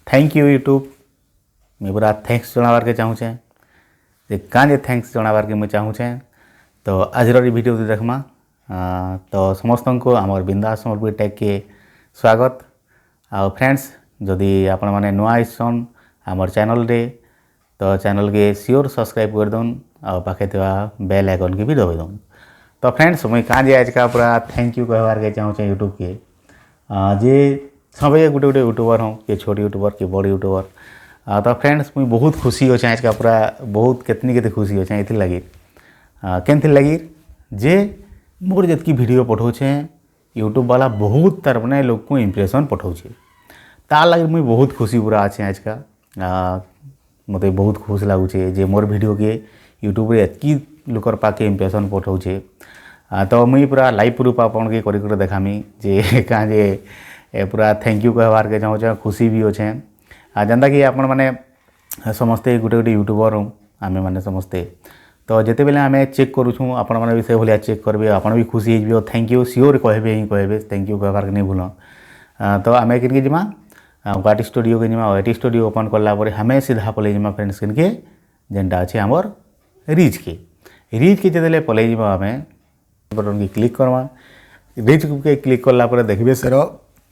Thank you YouTube मैं पूरा thanks जनाबार के चाहूँचे जे काजे थैंक्स जनाबार के मुझे चाहूँचे तो आज वीडियो देखमा तो समस्त को आमर बिंदास समर्पी टैग के स्वागत आ फ्रेंड्स जदि आपण मैंने नुआ आइसन आमर चैनल रे तो चैनल के सियोर सब्सक्राइब कर दौन आ पाखे बेल आइकन के भी दबाई दौन। तो फ्रेंड्स मुझे काजे आज का पूरा थैंक यू कहबार के चाहूँचे यूट्यूब के जे सब गोटे गोटे यूट्यूबर हूँ कि छोट यूट्यूबर कि बड़ यूट्यूबर तो फ्रेंड्स मुझे बहुत खुशी अच्छे आज का पूरा बहुत केतनी केते खुशी अच्छे ये लगी केमथि लगी जे मोर जितकी वीडियो पठाऊे यूट्यूब वाला बहुत तार मैंने लोग को इम्प्रेशन पठाऊे तार लगे मुझे बहुत खुशी पूरा अच्छे आज का मत बहुत खुश लगुचे जे मोर वीडियो के यूट्यूब रे एतकी लोकर पाके इम्प्रेशन पठाऊे तो मुई पूरा लाइव प्रूफ आपन के कर देखामी जे कहाँ जे पूरा थैंक यू कहबार के चाहूँ खुशी भी अच्छे जनता कि आपण मैंने समस्ते गोटे गोटे यूट्यूबर हूँ आमे मैंने समस्ते तो जिते बेले आम चेक करूँ आपण मैंने भी से भाया चेक करेंगे आपण भी खुशी हो थैंक यू सियोर कहे ही कहे थैंक यू कहबार के नहीं भूल तो आम किनके जिमा वाट स्टूडियो के जिमा वाट स्टूडियो ओपन कलापर हमें सीधा पलि जिमा फ्रेंड्स किनके जेनटा अच्छे आमर रीच के जिते पलि जिमा आम बटन की क्लिक करमा रीच के क्लिक कलापर देखिए सर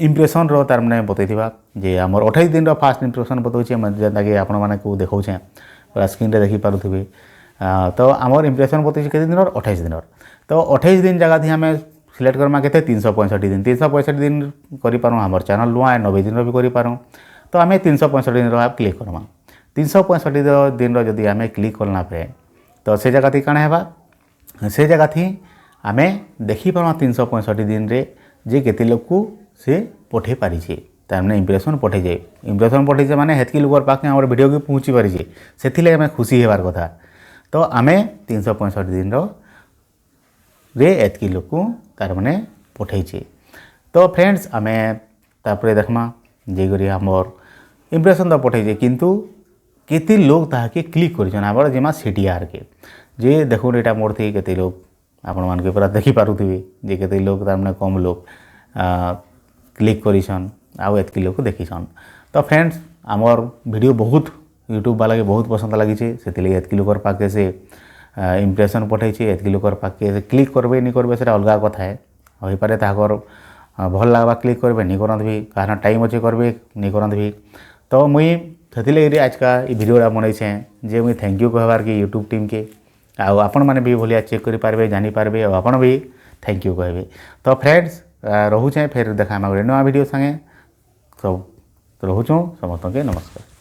इम्प्रेसन तार मैंने बतईवा जे आमर 28 दिन फास्ट इम्प्रेसन बताऊे जेनता कि आपण मैंने को देखाऊे पूरा स्क्रीन रे देखी पारुथिबे तो आमर इम्प्रेसन बताऊे के दिन 28 दिन तो 28 दिन जगह थी आम सिलेक्ट करमा के 365 दिन 365 दिन करूँ आमर चैनल नुआ 90 दिन भी करूँ तो आम 365 दिन क्लिक करमा 365 दिन जदि आम क्लिक करना पे तो से जगह थी कण है से जगह थी आम देखी पार्मा 365 दिन रे जे केते लोग को से पठे पारी तार मैंने इम्प्रेसन पठे जाए इम्प्रेसन पठे माने हेतकी लोकर पाखे आम वीडियो के पहुँची पारी से आम खुशी होबार कथा तो आम 365 दिन रे एतकी लोग को तार मैंने पठे तो फ्रेंड्स आम तापर देखमा जे करी आमर इम्प्रेसन तो पठे किंतु केते लोग ताके क्लिक कर जिमा सीटीआर के जे देखो यहाँ मोर थी केते लोग आपण मान पूरा देखी पारुथिबे जे केते लोग तार मैंने कम लोग क्लिक करिसन आउ एतकी लोग देखीसन तो फ्रेंड्स आमर वीडियो बहुत यूट्यूब वाला के बहुत पसंद लगी से एतकी लोकर पाके से इम्प्रेसन पठे एतकी लोकर पाके से क्लिक करबे नहीं करबे से अलग कथा है हो पारे ताकर भल लगवा क्लिक करबे नहीं करत भी कहाँ टाइम अच्छे करबे नहीं करत भी तो मुई से आज का वीडियोटा बनईछे जे मुई थैंक यू कहबार के यूट्यूब टीम के आउ आपण मैंने भी भलिया चेक करें जानीपारे और आपण भी थैंक यू कहे तो फ्रेंड्स रोचे फिर देखा गोटे नुआ वीडियो संगे सब रोचु समस्त के नमस्कार।